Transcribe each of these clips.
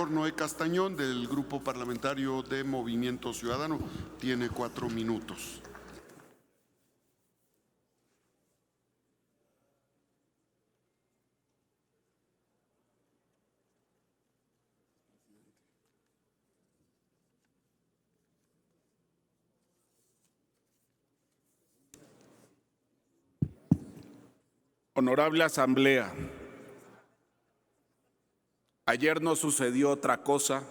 senador Noé Castañón, del Grupo Parlamentario de Movimiento Ciudadano. Tiene 4 minutos. Honorable Asamblea, ayer no sucedió otra cosa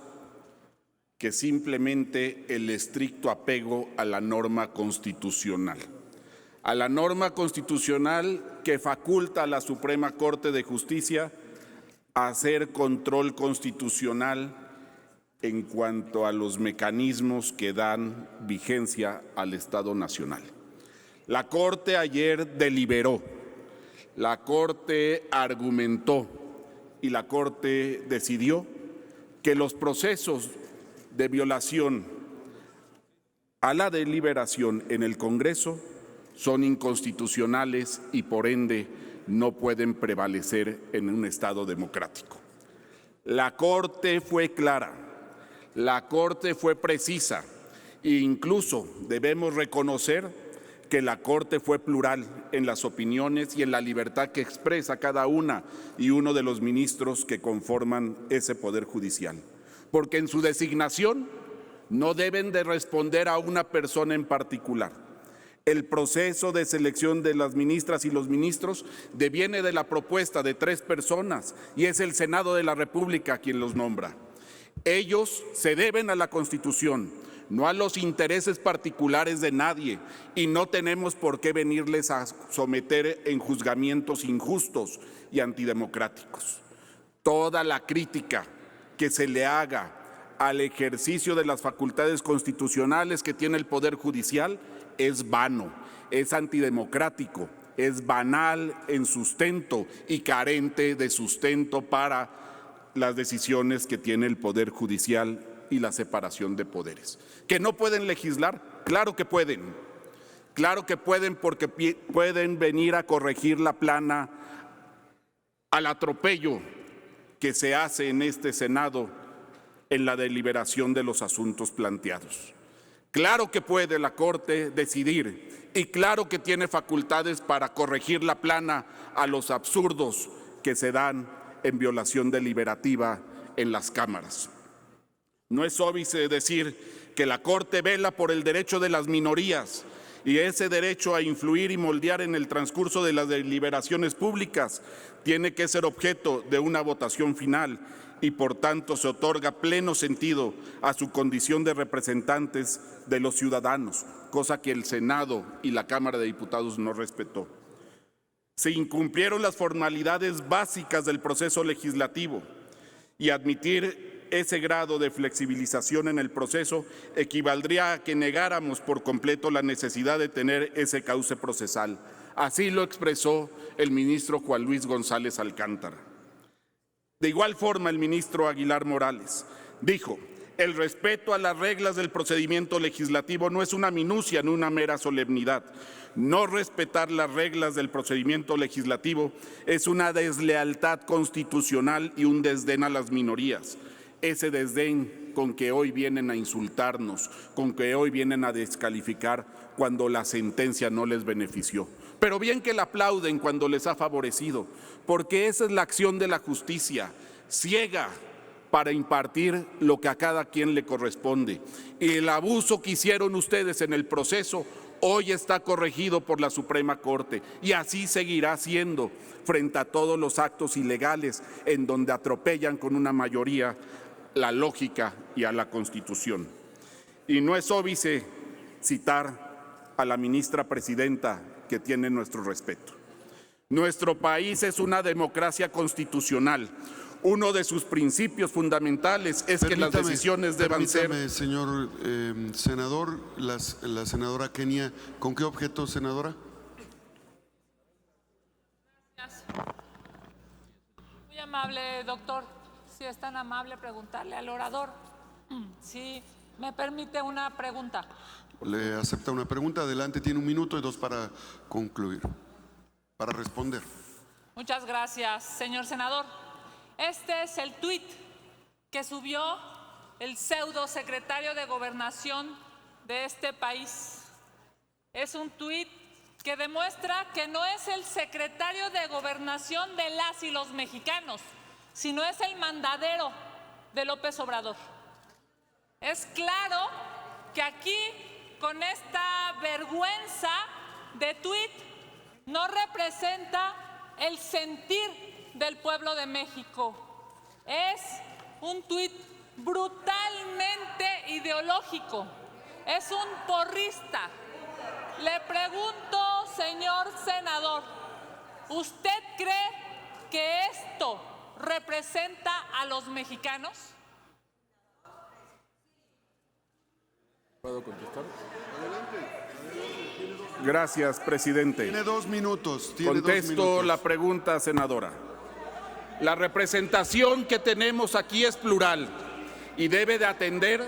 que simplemente el estricto apego a la norma constitucional. A la norma constitucional que faculta a la Suprema Corte de Justicia a hacer control constitucional en cuanto a los mecanismos que dan vigencia al Estado Nacional. La Corte ayer deliberó. La Corte argumentó y la Corte decidió que los procesos de violación a la deliberación en el Congreso son inconstitucionales y por ende no pueden prevalecer en un Estado democrático. La Corte fue clara, la Corte fue precisa e incluso debemos reconocer que la Corte fue plural en las opiniones y en la libertad que expresa cada una y uno de los ministros que conforman ese Poder Judicial. Porque en su designación no deben de responder a una persona en particular. El proceso de selección de las ministras y los ministros deviene de la propuesta de 3 personas y es el Senado de la República quien los nombra. Ellos se deben a la Constitución, no a los intereses particulares de nadie, y no tenemos por qué venirles a someter en juzgamientos injustos y antidemocráticos. Toda la crítica que se le haga al ejercicio de las facultades constitucionales que tiene el Poder Judicial es vano, es antidemocrático, es banal en sustento y carente de sustento para las decisiones que tiene el Poder Judicial y la separación de poderes. ¿Que no pueden legislar? Claro que pueden. Claro que pueden, porque pueden venir a corregir la plana al atropello que se hace en este Senado en la deliberación de los asuntos planteados. Claro que puede la Corte decidir y claro que tiene facultades para corregir la plana a los absurdos que se dan en violación deliberativa en las cámaras. No es óbice decir que la Corte vela por el derecho de las minorías y ese derecho a influir y moldear en el transcurso de las deliberaciones públicas tiene que ser objeto de una votación final y por tanto se otorga pleno sentido a su condición de representantes de los ciudadanos, cosa que el Senado y la Cámara de Diputados no respetó. Se incumplieron las formalidades básicas del proceso legislativo y admitir ese grado de flexibilización en el proceso equivaldría a que negáramos por completo la necesidad de tener ese cauce procesal. Así lo expresó el ministro Juan Luis González Alcántara. De igual forma, el ministro Aguilar Morales dijo: el respeto a las reglas del procedimiento legislativo no es una minucia, no una mera solemnidad. No respetar las reglas del procedimiento legislativo es una deslealtad constitucional y un desdén a las minorías. Ese desdén con que hoy vienen a insultarnos, con que hoy vienen a descalificar cuando la sentencia no les benefició. Pero bien que la aplauden cuando les ha favorecido, porque esa es la acción de la justicia, ciega para impartir lo que a cada quien le corresponde. Y el abuso que hicieron ustedes en el proceso hoy está corregido por la Suprema Corte y así seguirá siendo frente a todos los actos ilegales en donde atropellan con una mayoría la lógica y a la Constitución. Y no es óbice citar a la ministra presidenta que tiene nuestro respeto. Nuestro país es una democracia constitucional. Uno de sus principios fundamentales es que las decisiones deban ser... Señor senador, la senadora Kenia, ¿con qué objeto, senadora? Gracias. Muy amable, doctor. Si es tan amable preguntarle al orador. Si me permite una pregunta. Le acepta una pregunta. Adelante, tiene 1 minuto y 2 para concluir, para responder. Muchas gracias, señor senador. Este es el tuit que subió el pseudo secretario de Gobernación de este país. Es un tuit que demuestra que no es el secretario de Gobernación de las y los mexicanos, sino es el mandadero de López Obrador. Es claro que aquí, con esta vergüenza de tuit, no representa el sentir del pueblo de México. Es un tuit brutalmente ideológico. Es un porrista. Le pregunto, señor senador, ¿usted cree que esto representa a los mexicanos? ¿Puedo contestar? Gracias, presidente. Tiene 2 minutos. Contesto la pregunta, senadora. La representación que tenemos aquí es plural y debe de atender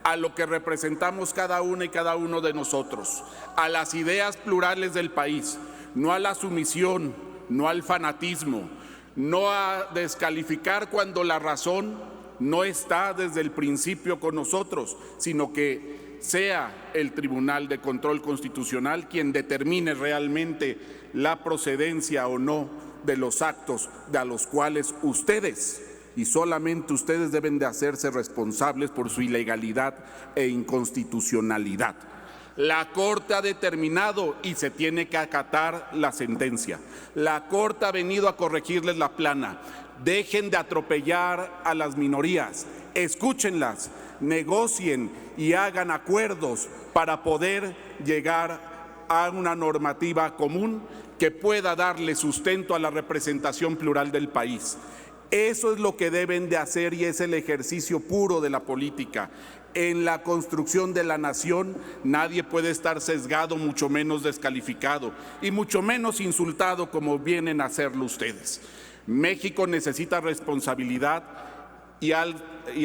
a lo que representamos cada una y cada uno de nosotros, a las ideas plurales del país, no a la sumisión, no al fanatismo, no a descalificar cuando la razón no está desde el principio con nosotros, sino que sea el Tribunal de Control Constitucional quien determine realmente la procedencia o no de los actos de los cuales ustedes y solamente ustedes deben de hacerse responsables por su ilegalidad e inconstitucionalidad. La Corte ha determinado y se tiene que acatar la sentencia. La Corte ha venido a corregirles la plana. Dejen de atropellar a las minorías, escúchenlas, negocien y hagan acuerdos para poder llegar a una normativa común que pueda darle sustento a la representación plural del país. Eso es lo que deben de hacer y es el ejercicio puro de la política. En la construcción de la nación nadie puede estar sesgado, mucho menos descalificado y mucho menos insultado como vienen a hacerlo ustedes. México necesita responsabilidad y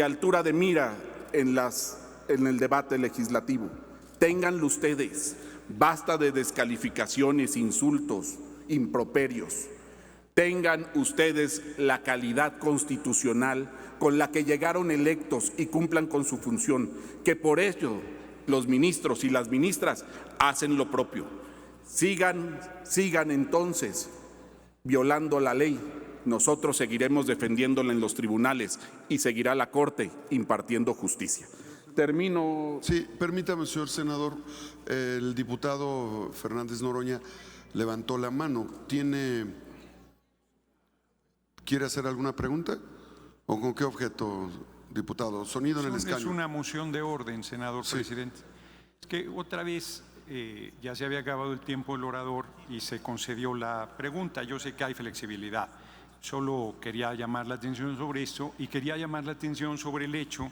altura de mira en el debate legislativo. Ténganlo ustedes. Basta de descalificaciones, insultos, improperios. Tengan ustedes la calidad constitucional con la que llegaron electos y cumplan con su función, que por ello los ministros y las ministras hacen lo propio. Sigan entonces violando la ley. Nosotros seguiremos defendiéndola en los tribunales y seguirá la Corte impartiendo justicia. Termino. Sí, permítame, señor senador. El diputado Fernández Noroña levantó la mano. ¿Quiere hacer alguna pregunta? ¿O con qué objeto, diputado? Sonido en el escaño. Es una moción de orden, senador presidente. Es que otra vez ya se había acabado el tiempo del orador y se concedió la pregunta. Yo sé que hay flexibilidad. Solo quería llamar la atención sobre esto y quería llamar la atención sobre el hecho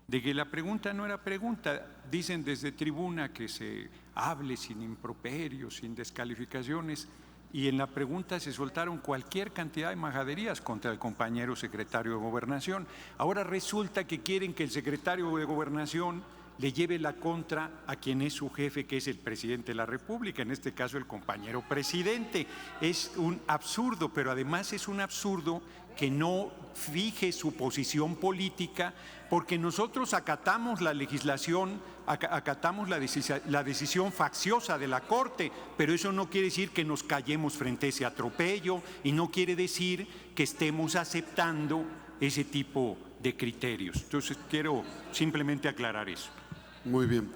de que la pregunta no era pregunta. Dicen desde tribuna que se hable sin improperios, sin descalificaciones, y en la pregunta se soltaron cualquier cantidad de majaderías contra el compañero secretario de Gobernación. Ahora resulta que quieren que el secretario de Gobernación le lleve la contra a quien es su jefe, que es el presidente de la República, en este caso el compañero presidente. Es un absurdo, pero además es un absurdo que no fije su posición política, porque nosotros acatamos la legislación, acatamos la decisión facciosa de la Corte, pero eso no quiere decir que nos callemos frente a ese atropello y no quiere decir que estemos aceptando ese tipo de criterios. Entonces quiero simplemente aclarar eso. Muy bien.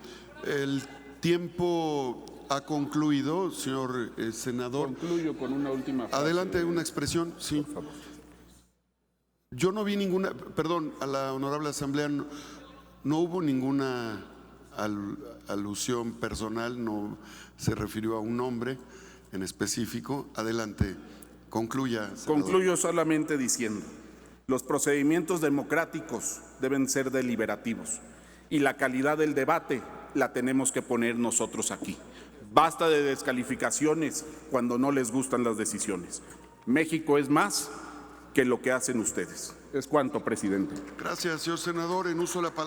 El tiempo ha concluido, señor senador. Concluyo con una última frase. Adelante, una expresión. Sí. Por favor. Yo no vi ninguna, perdón, a la honorable asamblea, no hubo ninguna alusión personal, no se refirió a un nombre en específico. Adelante, concluya, senador. Concluyo solamente diciendo, los procedimientos democráticos deben ser deliberativos y la calidad del debate la tenemos que poner nosotros aquí. Basta de descalificaciones cuando no les gustan las decisiones. México es más que lo que hacen ustedes. Es cuanto, presidente. Gracias, señor senador. En uso de la palabra.